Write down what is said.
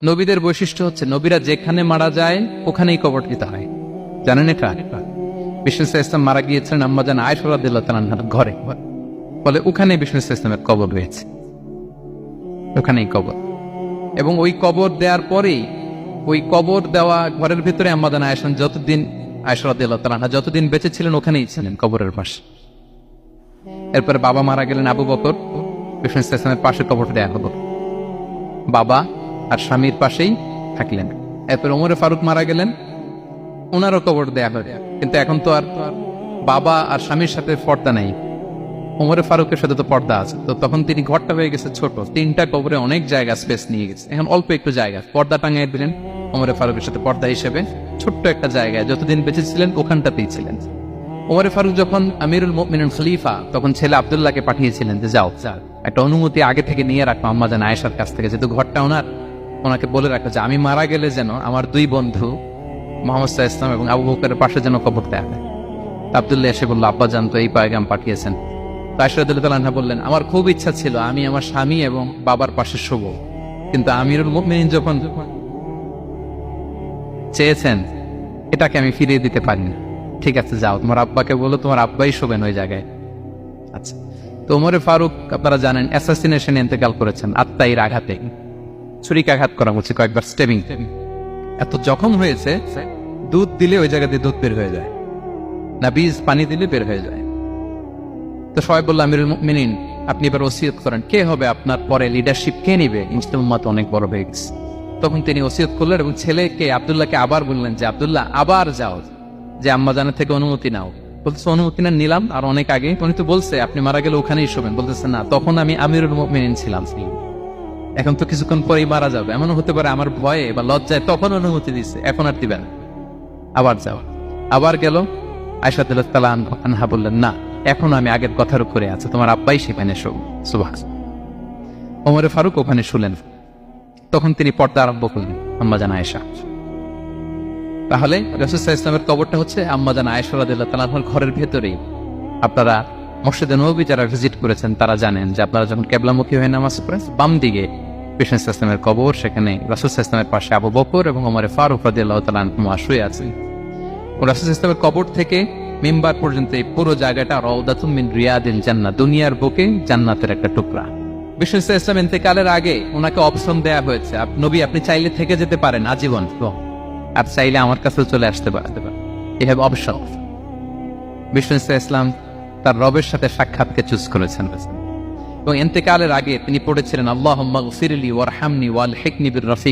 নবীদের বৈশিষ্ট্য হচ্ছে নবীরা যেখানে মারা যায় ওখানেই কবর দিতে হয়। জানেন এটা? বিষ্ণু ইসলাম মারা গিয়েছিলেন আম্মাজান আয়েশা রাদিয়াল্লাহু তাআলা আনহার ঘরে, ফলে ওখানে বিষ্ণু ইসলামের কবর রয়েছে, ওখানেই কবর। এবং ওই কবর দেওয়ার পরেই ওই কবর দেওয়া ঘরের ভিতরে আম্মাজান আয়েশা রাদিয়াল্লাহু তাআলা আনহা যতদিন বেঁচে ছিলেন ওখানেই ছিলেন কবরের পাশে। এরপরে বাবা মারা গেলেন আবু বকর, বিষ্ণু ইসলামের পাশে কবর দেয়া হলো, বাবা আর স্বামীর পাশেই থাকলেন। এরপর ওমরে ফারুক মারা গেলেন, ওনারও কবর দেয়া হলো। কিন্তু এখন তো আর বাবা আর স্বামীর সাথে পর্দা নেই, ওমরে ফারুকের সাথে তো পর্দা আছে। তো তখন তিনি ঘরটা হয়ে গেছে ছোট, 3টা কবরে অনেক জায়গা স্পেস নিয়ে গেছে, এখন অল্প একটু জায়গা পর্দা টাঙিয়ে দিলেন ওমরে ফারুকের সাথে পর্দা হিসেবে ছোট্ট একটা জায়গায় যতদিন বেঁচে ছিলেন ওখানটাতেই ছিলেন। ওমরে ফারুক যখন আমিরুল মুমিনিন খলিফা, তখন ছেলে আব্দুল্লাহকে পাঠিয়েছিলেন যে যাও একটা অনুমতি আগে থেকে নিয়ে রাখো আম্মাজান আয়েশার কাছ থেকে, যেহেতু ঘরটা ওনাকে বলে রাখো যে আমি মারা গেলে যেন আমার 2 বন্ধু মুহাম্মদ সাল্লাল্লাহু আলাইহি ওয়াসাল্লাম এবং আবু বকরের পাশে যেন কবর দেয়া হয়। আব্দুল্লাহ এসে বলল, আব্বাজান তো এই পয়গাম পাঠিয়েছেন। তো আয়েশা রাদিয়াল্লাহু তাআলা আনহা বললেন, আমার খুব ইচ্ছা ছিল আমি আমার স্বামী এবং বাবার পাশে শোব, কিন্তু আমিরুল মুমিনিন যখন চেয়েছেন এটাকে আমি ফিরিয়ে দিতে পারি না। ঠিক আছে যাও, তোমার আব্বাকে বলো তোমার আব্বাই শোবেন ওই জায়গায়। আচ্ছা, তো ওমরে ফারুক আপনারা জানেন অ্যাসাসিনেশনে ইন্তেকাল করেছেন, আত্মাইর আঘাতে, ছুরিকাঘাত করা হচ্ছে, কয়েকবার স্টেবিং। এত জখম হয়েছে দুধ দিলে ওই জায়গা দিয়ে দুধ বের হয়ে যায় না, বীজ পানি দিলে বের হয়ে যায়। তো সবাই বলল, আমিরুল মুমিনিন আপনি এবার ওসিয়ত করেন, কে হবে আপনার পরে লিডারশিপ, কে নিবে? মুসলিম উম্মাত অনেক বড় হয়ে গেছে। তখন তিনি ওসিয়ত করলেন এবং ছেলেকে আব্দুল্লাহকে আবার বললেন যে আব্দুল্লাহ আবার যাও, যে আম্মাজানের থেকে অনুমতি নাও। বলতেছে অনুমতি না নিলাম আর অনেক আগে, উনি তো বলছে আপনি মারা গেলে ওখানেই শোবেন। বলতেছে না, তখন আমি আমিরুল মুমিনিন ছিলাম, এখন তো কিছুক্ষণ পরেই মারা যাবে, এমনও হতে পারে আমার ভয়ে বা লজ্জায় তখন অনুমতি দিচ্ছে, এখন আর দিবেন, আবার যাও। আবার গেল, আয়েশা রাদিয়াল্লাহু তাআলা আনহা বললেন, না এখন আমি আগের কথার উপরে আছে, তোমার আব্বাই সেখানে শোক। সুবহানাল্লাহ। ওমরে ফারুক ওখানে শুলেন, তখন তিনি পর্দা আরম্ভ করলেন আম্মাজান আয়েশা। তাহলে রাসূল সাল্লাল্লাহু আলাইহি ওয়াসাল্লামের কবরটা হচ্ছে আম্মাজান আয়েশা রাদিয়াল্লাহু তাআলা আনহার ঘরের ভেতরেই। আপনারা মসজিদে নববী যারা ভিজিট করেছেন তারা জানেন যে আপনারা যখন কিবলামুখী হয়ে নামাজ পড়েন, বাম দিকে বিষ্ণু ইসলামের কবর, সেখানে রাসূল সাল্লাল্লাহু আলাইহি ওয়াসাল্লামের পাশে আবু বকর এবং ওমরে ফারুক রাদিয়াল্লাহু তাআলা আনহুমা শুয়ে আছেন। রাসূল সাল্লাল্লাহু আলাইহি ওয়াসাল্লামের কবর থেকে মিম্বার পর্যন্ত এই পুরো জায়গাটা রাউদাতুম মিন রিয়াদিল জান্নাহ, দুনিয়ার বুকে জান্নাতের একটা টুকরা। বিষ্ণু সাল্লাল্লাহু আলাইহি ওয়াসাল্লাম ইন্তেকালের আগে ওনাকে অপশন দেয়া হয়েছে, নবী আপনি চাইলে থেকে যেতে পারেন আজীবন, আর চাইলে আমার কাছে চলে আসতে পারেন, এই হ্যাভ অপশন। বিষ্ণু সাল্লাল্লাহু আলাইহি ওয়াসাল্লাম তার রবের সাথে সাক্ষাৎকে চুজ করেছেন এবং ইন্তেকালের আগে তিনি পড়েছিলেন, আল্লাহুম্মা গফিরলি ওয়ারহামনি ওয়ালহিকনি বির রফিক